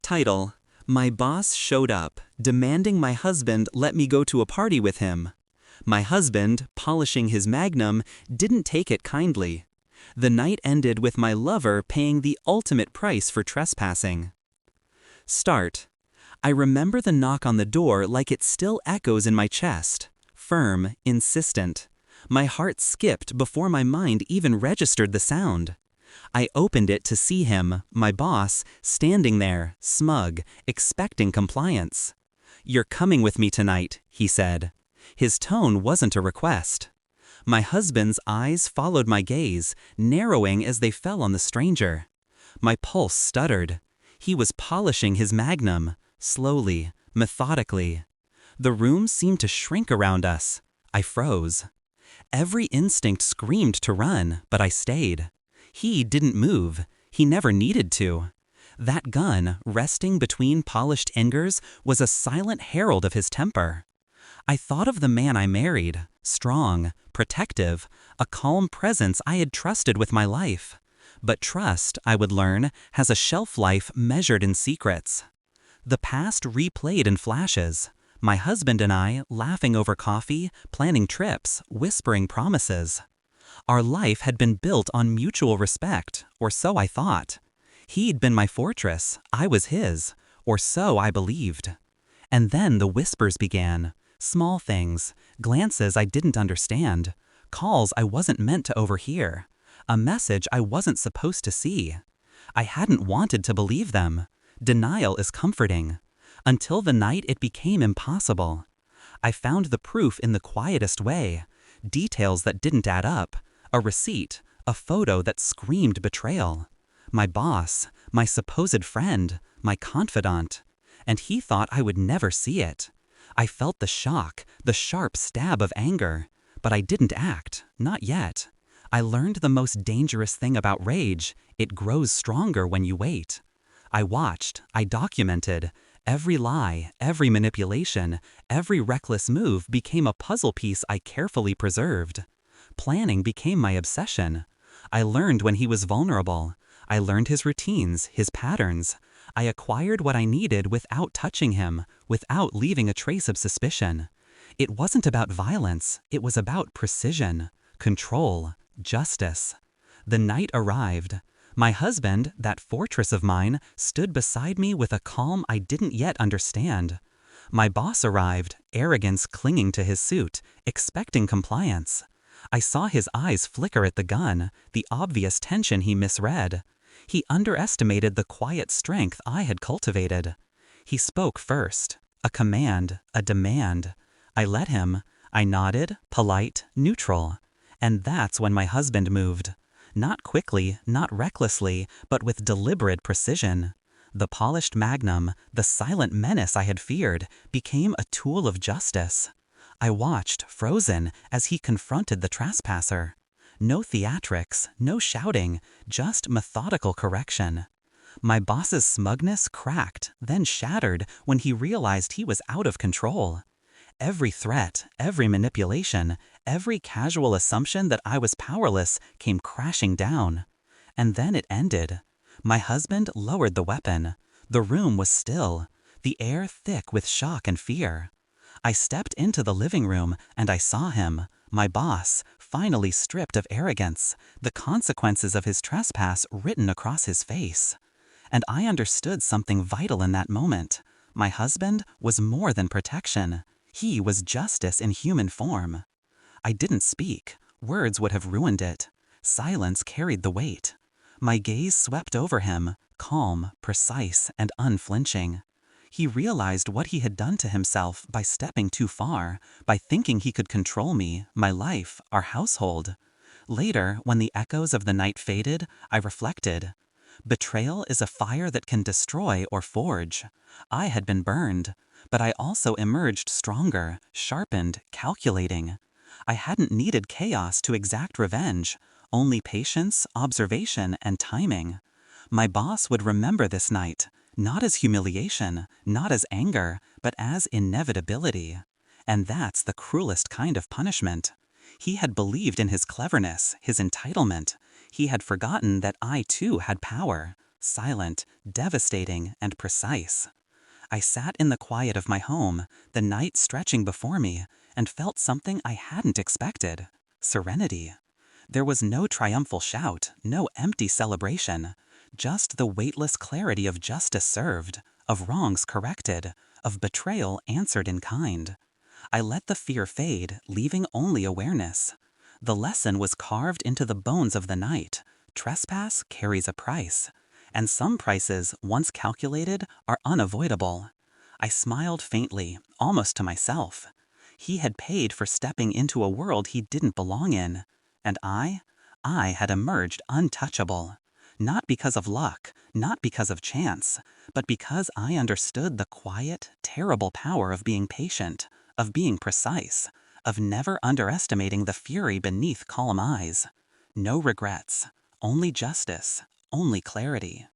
Title: My boss showed up, demanding my husband let me go to a party with him. My husband, polishing his Magnum, didn't take it kindly. The night ended with my lover paying the ultimate price for trespassing. Start. I remember the knock on the door like it still echoes in my chest. Firm, insistent. My heart skipped before my mind even registered the sound. I opened it to see him, my boss, standing there, smug, expecting compliance. "You're coming with me tonight," he said. His tone wasn't a request. My husband's eyes followed my gaze, narrowing as they fell on the stranger. My pulse stuttered. He was polishing his Magnum, slowly, methodically. The room seemed to shrink around us. I froze. Every instinct screamed to run, but I stayed. He didn't move. He never needed to. That gun, resting between polished fingers, was a silent herald of his temper. I thought of the man I married, strong, protective, a calm presence I had trusted with my life. But trust, I would learn, has a shelf life measured in secrets. The past replayed in flashes. My husband and I, laughing over coffee, planning trips, whispering promises. Our life had been built on mutual respect, or so I thought. He'd been my fortress, I was his, or so I believed. And then the whispers began. Small things, glances I didn't understand, calls I wasn't meant to overhear, a message I wasn't supposed to see. I hadn't wanted to believe them. Denial is comforting. Until the night it became impossible. I found the proof in the quietest way, details that didn't add up, a receipt, a photo that screamed betrayal. My boss, my supposed friend, my confidant. And he thought I would never see it. I felt the shock, the sharp stab of anger, but I didn't act, not yet. I learned the most dangerous thing about rage: it grows stronger when you wait. I watched, I documented. Every lie, every manipulation, every reckless move became a puzzle piece I carefully preserved. Planning became my obsession. I learned when he was vulnerable. I learned his routines, his patterns. I acquired what I needed without touching him, without leaving a trace of suspicion. It wasn't about violence, it was about precision, control, justice. The night arrived. My husband, that fortress of mine, stood beside me with a calm I didn't yet understand. My boss arrived, arrogance clinging to his suit, expecting compliance. I saw his eyes flicker at the gun, the obvious tension he misread. He underestimated the quiet strength I had cultivated. He spoke first, a command, a demand. I let him. I nodded, polite, neutral. And that's when my husband moved. Not quickly, not recklessly, but with deliberate precision. The polished Magnum, the silent menace I had feared, became a tool of justice. I watched, frozen, as he confronted the trespasser. No theatrics, no shouting, just methodical correction. My boss's smugness cracked, then shattered when he realized he was out of control. Every threat, every manipulation, every casual assumption that I was powerless came crashing down. And then it ended. My husband lowered the weapon. The room was still, the air thick with shock and fear. I stepped into the living room and I saw him, my boss, finally stripped of arrogance, the consequences of his trespass written across his face. And I understood something vital in that moment. My husband was more than protection. He was justice in human form. I didn't speak. Words would have ruined it. Silence carried the weight. My gaze swept over him, calm, precise, and unflinching. He realized what he had done to himself by stepping too far, by thinking he could control me, my life, our household. Later, when the echoes of the night faded, I reflected. Betrayal is a fire that can destroy or forge. I had been burned, but I also emerged stronger, sharpened, calculating. I hadn't needed chaos to exact revenge, only patience, observation, and timing. My boss would remember this night, not as humiliation, not as anger, but as inevitability. And that's the cruelest kind of punishment. He had believed in his cleverness, his entitlement. He had forgotten that I too had power, silent, devastating, and precise. I sat in the quiet of my home, the night stretching before me, and felt something I hadn't expected: serenity. There was no triumphal shout, no empty celebration, just the weightless clarity of justice served, of wrongs corrected, of betrayal answered in kind. I let the fear fade, leaving only awareness. The lesson was carved into the bones of the night: trespass carries a price, and some prices, once calculated, are unavoidable. I smiled faintly, almost to myself. He had paid for stepping into a world he didn't belong in. And I had emerged untouchable. Not because of luck, not because of chance, but because I understood the quiet, terrible power of being patient, of being precise, of never underestimating the fury beneath calm eyes. No regrets, only justice, only clarity.